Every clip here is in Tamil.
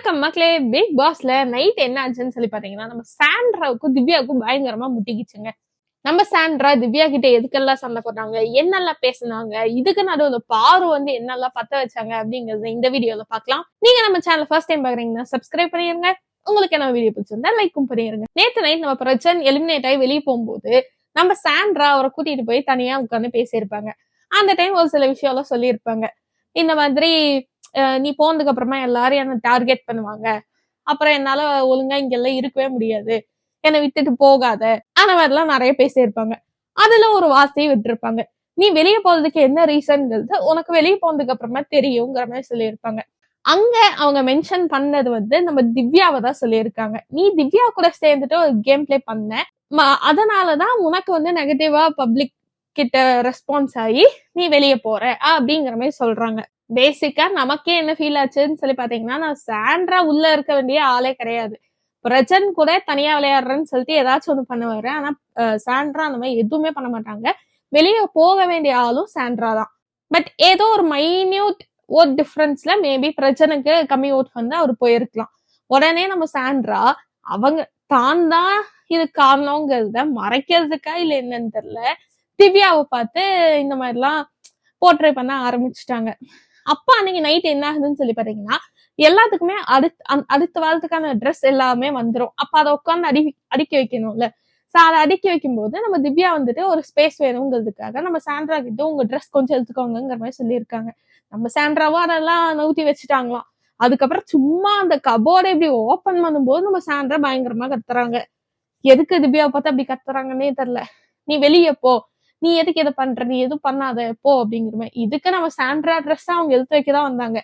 வணக்கம் மக்களே. பிக் பாஸ்ல நைட் என்ன ஆச்சுன்னு சொல்லி பாத்தீங்கன்னா, நம்ம சாண்ட்ராவுக்கும் திவ்யாவுக்கும் பயங்கரமா முட்டிக்கிச்சுங்க. நம்ம சாண்ட்ரா திவ்யா கிட்ட எதுக்கெல்லாம் சண்டை போட்டாங்க, என்னெல்லாம் பேசினாங்க, இதுக்கு நடுவுல பாரு வந்து என்னெல்லாம் பத்த வச்சாங்க அப்படிங்கறத இந்த வீடியோல பாக்கலாம். நீங்க நம்ம சேனல் ஃபர்ஸ்ட் டைம் பாக்குறீங்கன்னா சப்ஸ்கிரைப் பண்ணிருங்க. உங்களுக்கு என்ன வீடியோ பிடிச்சிருந்தா லைக்கும் பண்ணிருங்க. நேத்து நைட் நம்ம பிரச்சன் எலிமினேட் ஆகி வெளியே போகும்போது நம்ம சாண்ட்ரா அவரை கூட்டிட்டு போய் தனியா உட்காந்து பேசியிருப்பாங்க. அந்த டைம் ஒரு சில விஷயம் எல்லாம் சொல்லியிருப்பாங்க. இந்த மாதிரி நீ போனதுக்கு அப்புறமா எல்லாரும் என்ன டார்கெட் பண்ணுவாங்க, அப்புறம் என்னால ஒழுங்கா இங்கெல்லாம் இருக்கவே முடியாது, என்னை விட்டுட்டு போகாத, அந்த மாதிரிலாம் நிறைய பேசியிருப்பாங்க. அதுல ஒரு வார்த்தையை விட்டுருப்பாங்க, நீ வெளியே போறதுக்கு என்ன ரீசன்ங்கிறது உனக்கு வெளியே போனதுக்கு அப்புறமா தெரியுங்கிற மாதிரி சொல்லியிருப்பாங்க. அங்க அவங்க மென்ஷன் பண்ணது வந்து நம்ம திவ்யாவை தான் சொல்லியிருக்காங்க. நீ திவ்யா கூட சேர்ந்துட்டு ஒரு கேம் பிளே பண்ண, அதனாலதான் உனக்கு வந்து நெகட்டிவா பப்ளிக் கிட்ட ரெஸ்பான்ஸ் ஆகி நீ வெளியே போற அப்படிங்கிற மாதிரி சொல்றாங்க. பேசிக்கா நமக்கே என்ன ஃபீல் ஆச்சுன்னு சொல்லி பாத்தீங்கன்னா, நான் சாண்ட்ரா உள்ள இருக்க வேண்டிய ஆளே கிடையாது. பிரஜன் கூட தனியா விளையாடுறேன்னு சொல்லிட்டு ஏதாச்சும் ஒண்ணு பண்ணுவாரு. ஆனா சாண்ட்ரா அந்த மாதிரி எதுவுமே பண்ண மாட்டாங்க. வெளியே போக வேண்டிய ஆளும் சாண்ட்ரா தான். பட் ஏதோ ஒரு மைன்யூட் ஓட் டிஃபரன்ஸ்ல மேபி பிரஜனுக்கு கம்மி ஓட் வந்து அவர் போயிருக்கலாம். உடனே நம்ம சாண்ட்ரா அவங்க தான் இது காரணங்கிறத மறைக்கிறதுக்கா இல்ல என்னன்னு தெரியல, திவ்யாவை பார்த்து இந்த மாதிரிலாம் போர்ட்ரே பண்ண ஆரம்பிச்சுட்டாங்க. அப்ப அன்னைக்கு நைட் என்ன ஆகுதுன்னு சொல்லி பாத்தீங்கன்னா, எல்லாத்துக்குமே அடுத்த வாரத்துக்கான ட்ரெஸ் எல்லாமே வந்துடும். அப்ப அதை உட்காந்து அடுக்கி வைக்கணும்ல. அதை அடுக்கி வைக்கும் போது நம்ம திவ்யா வந்துட்டு ஒரு ஸ்பேஸ் வேணுங்கிறதுக்காக நம்ம சாண்ட்ரா கிட்ட உங்க ட்ரெஸ் கொஞ்சம் எடுத்துக்கோங்கிற மாதிரி சொல்லியிருக்காங்க. நம்ம சாண்ட்ராவும் அதெல்லாம் நவுத்தி வச்சுட்டாங்களாம். அதுக்கப்புறம் சும்மா அந்த கபோர்டை இப்படி ஓபன் பண்ணும்போது நம்ம சாண்ட்ரா பயங்கரமா கத்துறாங்க. எதுக்கு திவ்யாவை பார்த்து அப்படி கத்துறாங்கன்னே தெரியல. நீ வெளியே போ, நீ எதுக்கு எதை பண்ற, நீ எதுவும் பண்ணாத போ அப்படிங்கிற மாதிரி. இதுக்கு நம்ம சாண்ட்ரா ட்ரெஸ் அவங்க எடுத்து வைக்கதான் வந்தாங்க.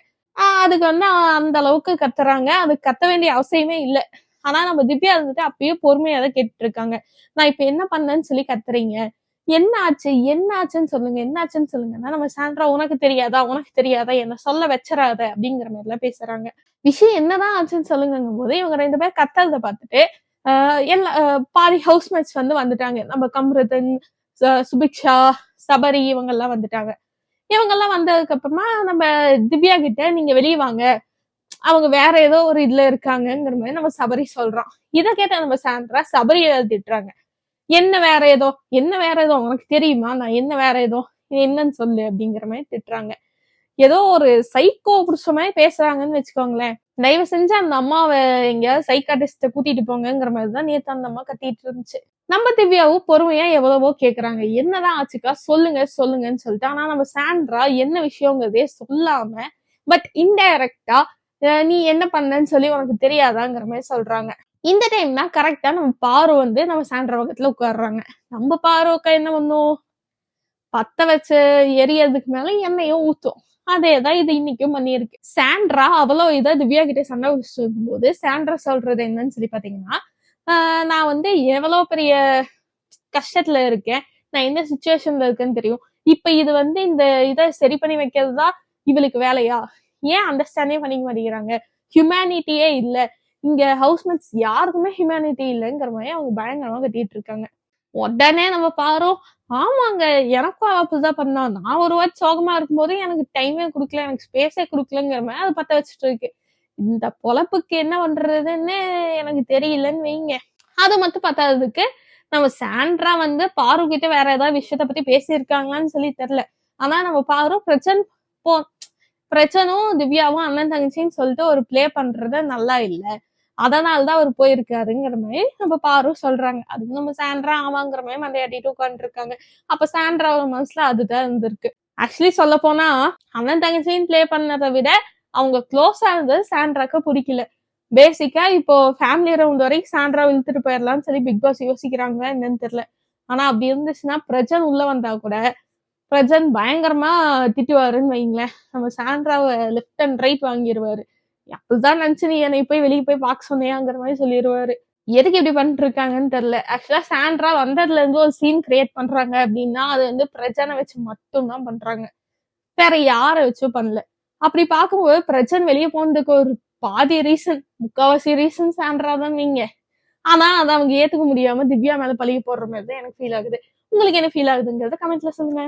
அதுக்கு வந்து அந்த அளவுக்கு கத்துறாங்க. அது கத்த வேண்டிய அவசியமே இல்லை. ஆனா நம்ம திவ்யா இருந்துட்டு அப்பயும் பொறுமையா தான் கேட்டுட்டு இருக்காங்க. நான் இப்ப என்ன பண்ணேன்னு சொல்லி கத்துறீங்க, என்ன ஆச்சு என்ன ஆச்சுன்னு சொல்லுங்க, என்ன ஆச்சுன்னு சொல்லுங்கன்னா நம்ம சாண்ட்ரா உனக்கு தெரியாதா உனக்கு தெரியாதா என்ன சொல்ல வச்சிடாத அப்படிங்கிற மாதிரி எல்லாம் பேசுறாங்க. விஷயம் என்னதான் ஆச்சுன்னு சொல்லுங்கும் போது இவங்க ரெண்டு பேரும் கத்துறத பார்த்துட்டு எல்லா பாதி ஹவுஸ்மேட்ஸ் வந்து வந்துட்டாங்க. நம்ம கம்ருதன், சுபிக்ஷா, சபரி இவங்க எல்லாம் வந்துட்டாங்க. இவங்க எல்லாம் வந்ததுக்கு அப்புறமா நம்ம திவ்யா கிட்ட நீங்க வெளியே வாங்க, அவங்க வேற ஏதோ ஒரு இதுல இருக்காங்கிற மாதிரி நம்ம சபரி சொல்றோம். இதை கேட்ட நம்ம சாண்ட்ரா சபரியை திட்டுறாங்க. என்ன வேற ஏதோ உனக்கு தெரியுமா, நான் என்ன வேற ஏதோ என்னன்னு சொல்லு அப்படிங்கிற மாதிரி திட்டுறாங்க. ஏதோ ஒரு சைக்கோ புடிச்ச மாதிரி பேசுறாங்கன்னு வச்சுக்கோங்களேன். தயவு செஞ்சு அந்த அம்மாவை எங்கேயாவது சைக்காட்டிஸ்ட கூட்டிட்டு போங்கிற மாதிரிதான் நேத்து அந்த அம்மா கத்திட்டு இருந்துச்சு. நம்ம திவ்யாவும் பொறுமையா எவ்வளவோ கேக்குறாங்க, என்னதான் ஆச்சுக்கா சொல்லுங்க சொல்லுங்கன்னு சொல்லிட்டு. ஆனா நம்ம சாண்ட்ரா என்ன விஷயங்கிறதே சொல்லாம பட் இன்டைரக்டா நீ என்ன பண்ணன்னு சொல்லி உனக்கு தெரியாதாங்கிற மாதிரி சொல்றாங்க. இந்த டைம் தான் கரெக்டா நம்ம பாரு வந்து நம்ம சாண்ட்ரா பக்கத்துல உட்காடுறாங்க. நம்ம பாருக்கா என்ன பண்ணும், பத்த வச்சு எரியறதுக்கு மேல எண்ணெயும் ஊத்தும். அதேதான் இது இன்னைக்கும் பண்ணிருக்கு. சாண்ட்ரா அவ்வளோ இதை திவ்யா கிட்ட சண்டை வச்சுட்டு போது சாண்ட்ரா சொல்றது என்னன்னு சொல்லி பாத்தீங்கன்னா, நான் வந்து எவ்வளவு பெரிய கஷ்டத்துல இருக்கேன், நான் என்ன சுச்சுவேஷன்ல இருக்கேன்னு தெரியும். இப்ப இது வந்து இந்த இதை சரி பண்ணி வைக்கிறதுதான் இவளுக்கு வேலையா, ஏன் அண்டர்ஸ்டாண்டே பண்ணிக்க மாட்டேங்கிறாங்க, ஹியூமனிட்டியே இல்ல இங்க, ஹவுஸ்மேட்ஸ் யாருக்குமே ஹியூமனிட்டி இல்லைங்கிற மாதிரி அவங்க பயங்கரமா கட்டிட்டு இருக்காங்க. உடனே நம்ம பாரு, ஆமாங்க எனக்கும் அப்படிதான் பண்ணா, நான் ஒரு வாட்டி சோகமா இருக்கும்போது எனக்கு டைமே கொடுக்கல, எனக்கு ஸ்பேஸே கொடுக்கலங்கிற மாதிரி அதை பத்த வச்சுட்டு இருக்கு. இந்த பொழப்புக்கு என்ன பண்றதுன்னு எனக்கு தெரியலன்னு வைங்க. அது மட்டும் பத்தாததுக்கு நம்ம சாண்ட்ரா வந்து பாரு கிட்ட வேற ஏதாவது விஷயத்த பத்தி பேசியிருக்காங்களான்னு சொல்லி தெரியல. ஆனா நம்ம பாரு பிரச்சனும் திவ்யாவும் அண்ணன் தங்கச்சின்னு சொல்லிட்டு ஒரு பிளே பண்றது நல்லா இல்ல, அதனாலதான் அவர் போயிருக்காருங்கிற மாதிரி நம்ம பாரு சொல்றாங்க. அதுக்கு நம்ம சாண்ட்ரா ஆமாங்கிற மாதிரி மண்டையாட்டிட்டு உட்காந்துட்டு இருக்காங்க. அப்ப சாண்ட்ரா ஒரு மனசுல அதுதான் இருந்திருக்கு. ஆக்சுவலி சொல்ல போனா அண்ணன் தங்கச்சின்னு பிளே பண்ணதை விட அவங்க க்ளோஸா இருந்தது சாண்ட்ராக்கு பிடிக்கல. பேசிக்கா இப்போ ஃபேமிலி ரவுண்ட் வரைக்கும் சாண்ட்ரா இழுத்துட்டு போயிடலாம்னு சொல்லி பிக் பாஸ் யோசிக்கிறாங்க என்னன்னு தெரியல. ஆனா அப்படி இருந்துச்சுன்னா பிரஜன் உள்ள வந்தா கூட பிரஜன் பயங்கரமா திட்டுவாருன்னு வைங்களேன். நம்ம சாண்ட்ராவை லெஃப்ட் அண்ட் ரைட் வாங்கிடுவாரு. அப்படிதான் நினைச்சு நீ என்னை போய் வெளியே போய் பார்க்க சொன்னியாங்கிற மாதிரி சொல்லிடுவாரு. எதுக்கு இப்படி பண்ணிட்டு இருக்காங்கன்னு தெரியல. ஆக்சுவலா சாண்ட்ரா வந்ததுல இருந்து ஒரு சீன் கிரியேட் பண்றாங்க அப்படின்னா அது வந்து பிரஜனை வச்சு மட்டும்தான் பண்றாங்க, வேற யாரை வச்சும் பண்ணல. அப்படி பார்க்கும்போது பிரஜன் வெளியே போனதுக்கு ஒரு பாதி ரீசன், முக்காவாசி ரீசன் சாண்ட்ரா தான் நீங்க. ஆனா அதை அவங்க ஏத்துக்க முடியாம திவ்யா மேல பழிய போடுற மாதிரி தான் எனக்கு ஃபீல் ஆகுது. உங்களுக்கு என்ன ஃபீல் ஆகுதுங்கிறத கமெண்ட்ல சொல்லுங்க.